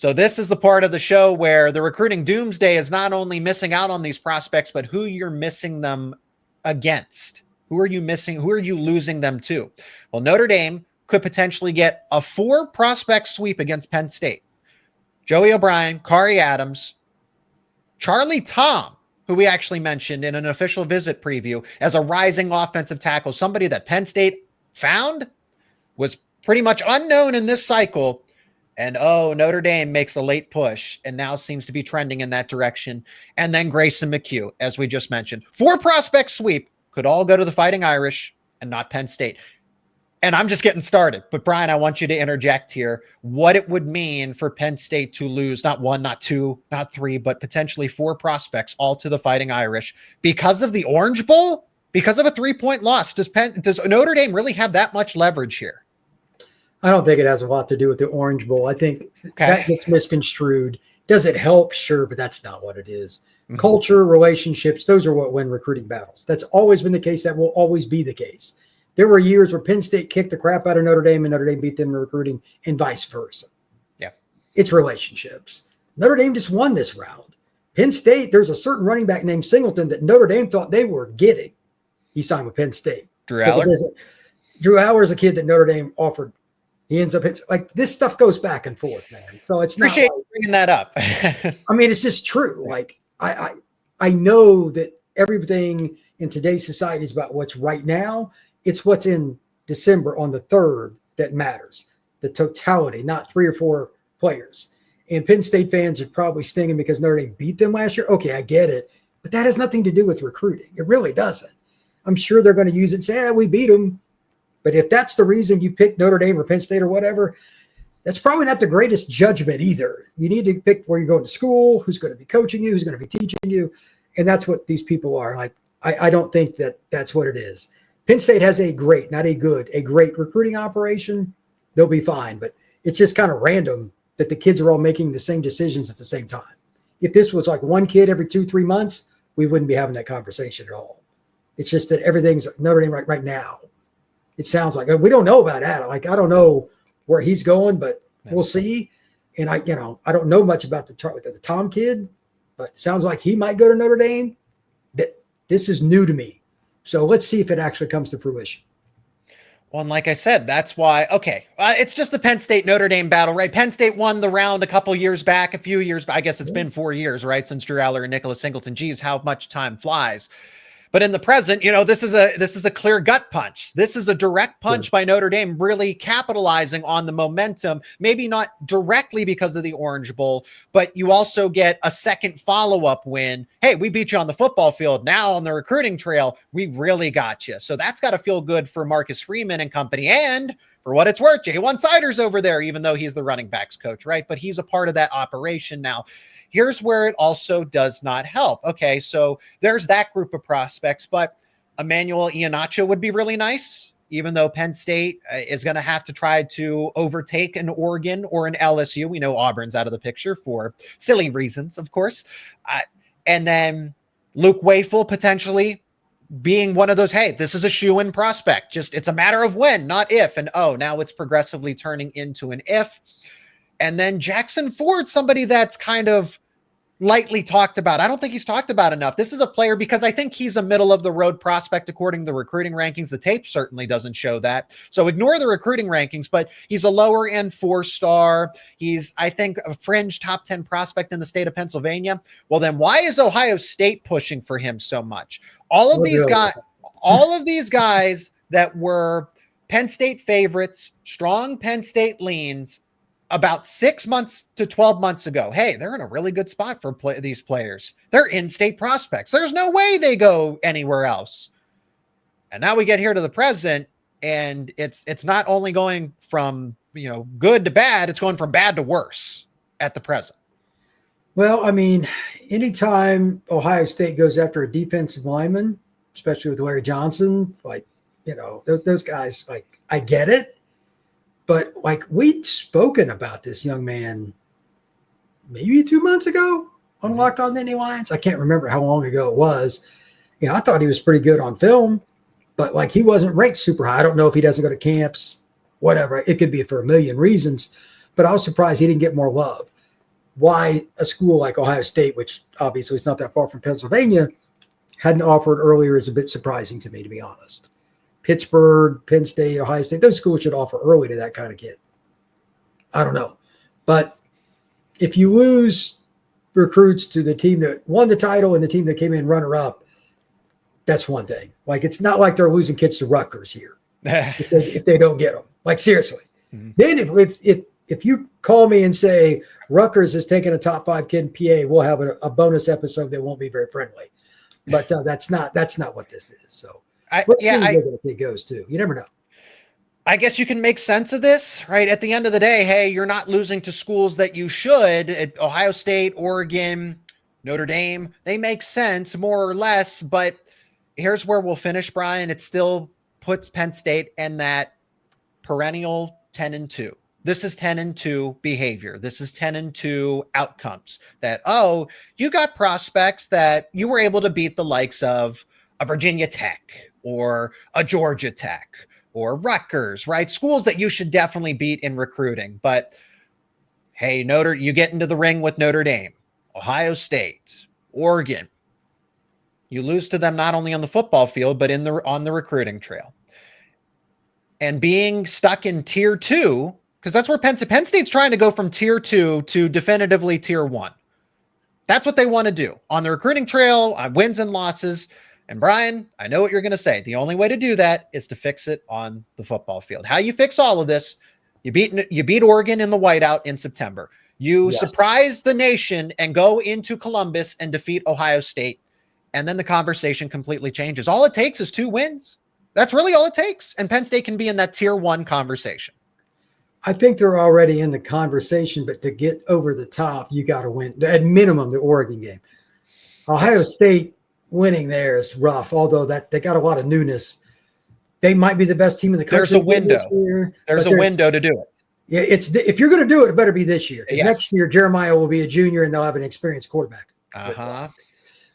So this is the part of the show where the recruiting doomsday is not only missing out on these prospects, but who you're missing them against. Who are you missing? Who are you losing them to? Well, Notre Dame could potentially get a 4 prospect sweep against Penn State. Joey O'Brien, Kari Adams, Charlie Tom, who we actually mentioned in an official visit preview as a rising offensive tackle, somebody that Penn State found, was pretty much unknown in this cycle. And Notre Dame makes a late push and now seems to be trending in that direction. And then Grayson McHugh, as we just mentioned. 4 prospect sweep could all go to the Fighting Irish and not Penn State. And I'm just getting started. But Brian, I want you to interject here what it would mean for Penn State to lose not 1, not 2, not 3, but potentially 4 prospects all to the Fighting Irish because of the Orange Bowl, because of a 3-point loss. Does Notre Dame really have that much leverage here? I don't think it has a lot to do with the Orange Bowl. I think that gets misconstrued. Does it help? Sure, but that's not what it is. Mm-hmm. Culture, relationships, those are what win recruiting battles. That's always been the case. That will always be the case. There were years where Penn State kicked the crap out of Notre Dame and Notre Dame beat them in recruiting and vice versa. Yeah. It's relationships. Notre Dame just won this round. Penn State, there's a certain running back named Singleton that Notre Dame thought they were getting. He signed with Penn State. Drew Allar? Drew Allar is a kid that Notre Dame offered. He ends up like this stuff goes back and forth, man. So it's appreciate you bringing that up. I mean, it's just true. Like I know that everything in today's society is about what's right now. It's what's in December on the 3rd that matters. The totality, not 3 or 4 players. And Penn State fans are probably stinging because Notre Dame beat them last year. Okay, I get it. But that has nothing to do with recruiting. It really doesn't. I'm sure they're going to use it and say, we beat them. But if that's the reason you pick Notre Dame or Penn State or whatever, that's probably not the greatest judgment either. You need to pick where you're going to school, who's going to be coaching you, who's going to be teaching you. And that's what these people are. Like, I don't think that that's what it is. Penn State has a great, not a good, a great recruiting operation. They'll be fine. But it's just kind of random that the kids are all making the same decisions at the same time. If this was like one kid every 2-3 months, we wouldn't be having that conversation at all. It's just that everything's Notre Dame right now. It sounds like we don't know about Adam. Like, I don't know where he's going, but we'll see. And I don't know much about the Tom kid, but it sounds like he might go to Notre Dame. This is new to me. So let's see if it actually comes to fruition. Well, and like I said, that's why, it's just the Penn State Notre Dame battle, right? Penn State won the round a few years back. I guess it's been 4 years, right? Since Drew Allar and Nicholas Singleton. Geez, how much time flies. But in the present, this is a clear gut punch. This is a direct punch by Notre Dame, really capitalizing on the momentum, maybe not directly because of the Orange Bowl, but you also get a second follow-up win. Hey, we beat you on the football field. Now on the recruiting trail, we really got you. So that's got to feel good for Marcus Freeman and company. And for what it's worth, Jay1 Sider's over there, even though he's the running backs coach, right? But he's a part of that operation now. Here's where it also does not help. Okay, so there's that group of prospects, but Emmanuel Iheanacho would be really nice, even though Penn State is going to have to try to overtake an Oregon or an LSU. We know Auburn's out of the picture for silly reasons, of course. And then Luke Wayful potentially being one of those, hey, this is a shoe-in prospect. Just it's a matter of when, not if. And now it's progressively turning into an if. And then Jackson Ford, somebody that's kind of lightly talked about. I don't think he's talked about enough. This is a player because I think he's a middle of the road prospect according to the recruiting rankings. The tape certainly doesn't show that. So ignore the recruiting rankings, but he's a lower end 4-star. He's, I think, a fringe top 10 prospect in the state of Pennsylvania. Well, then why is Ohio State pushing for him so much? All of these guys that were Penn State favorites, strong Penn State leans, about 6 months to 12 months ago, hey, they're in a really good spot for these players. They're in-state prospects. There's no way they go anywhere else. And now we get here to the present, and it's not only going from good to bad, it's going from bad to worse at the present. Well, I mean, anytime Ohio State goes after a defensive lineman, especially with Larry Johnson, those guys, I get it. But we'd spoken about this young man maybe 2 months ago on Locked On Nittany Lions. I can't remember how long ago it was. I thought he was pretty good on film, but he wasn't ranked super high. I don't know if he doesn't go to camps, whatever. It could be for a million reasons, but I was surprised he didn't get more love. why a school like Ohio State, which obviously is not that far from Pennsylvania, hadn't offered earlier is a bit surprising to me, to be honest. Pittsburgh, Penn State, Ohio State, those schools should offer early to that kind of kid. I don't know. But if you lose recruits to the team that won the title and the team that came in runner-up, that's one thing. Like, it's not like they're losing kids to Rutgers here if they don't get them. Like, seriously. Mm-hmm. Then if you call me and say Rutgers is taking a top 5 kid in PA, we'll have a bonus episode that won't be very friendly. But that's not what this is. So let's see where the kid goes to. You never know. I guess you can make sense of this, right? At the end of the day, hey, you're not losing to schools that you should. At Ohio State, Oregon, Notre Dame, they make sense more or less. But here's where we'll finish, Brian. It still puts Penn State in that perennial 10-2. This is 10-2 behavior. This is 10-2 outcomes that, oh, you got prospects that you were able to beat the likes of a Virginia Tech or a Georgia Tech or Rutgers, right? Schools that you should definitely beat in recruiting. But hey, you get into the ring with Notre Dame, Ohio State, Oregon. You lose to them not only on the football field, but on the recruiting trail. And being stuck in tier 2, because that's where Penn State's trying to go from tier 2 to definitively tier 1. That's what they want to do on the recruiting trail, on wins and losses. And Brian, I know what you're going to say. The only way to do that is to fix it on the football field. How you fix all of this? You beat Oregon in the whiteout in September. You surprise the nation and go into Columbus and defeat Ohio State. And then the conversation completely changes. All it takes is 2 wins. That's really all it takes. And Penn State can be in that tier 1 conversation. I think they're already in the conversation, but to get over the top, you got to win at minimum the Oregon game. Ohio State winning there is rough, although they got a lot of newness. They might be the best team in the country. There's a window. There's a window to do it. Yeah, if you're going to do it, it better be this year. Because next year Jeremiah will be a junior and they'll have an experienced quarterback.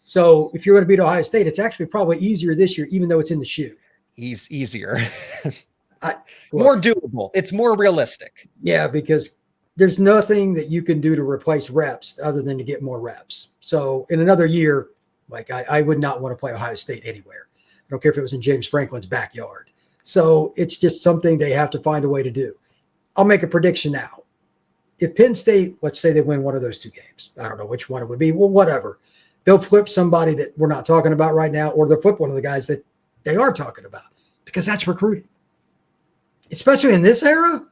So if you're going to beat Ohio State, it's actually probably easier this year, even though it's in the shoe. He's easier. More doable. It's more realistic. Yeah, because there's nothing that you can do to replace reps other than to get more reps. So in another year, like I would not want to play Ohio State anywhere. I don't care if it was in James Franklin's backyard. So it's just something they have to find a way to do. I'll make a prediction now. If Penn State, let's say they win one of those 2 games, I don't know which one it would be. Well, whatever. They'll flip somebody that we're not talking about right now, or they'll flip one of the guys that they are talking about, because that's recruiting. Especially in this era,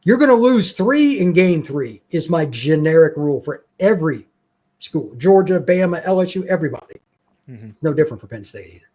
you're going to lose 3 and gain 3 is my generic rule for every school. Georgia, Bama, LSU, everybody. It's no different for Penn State either.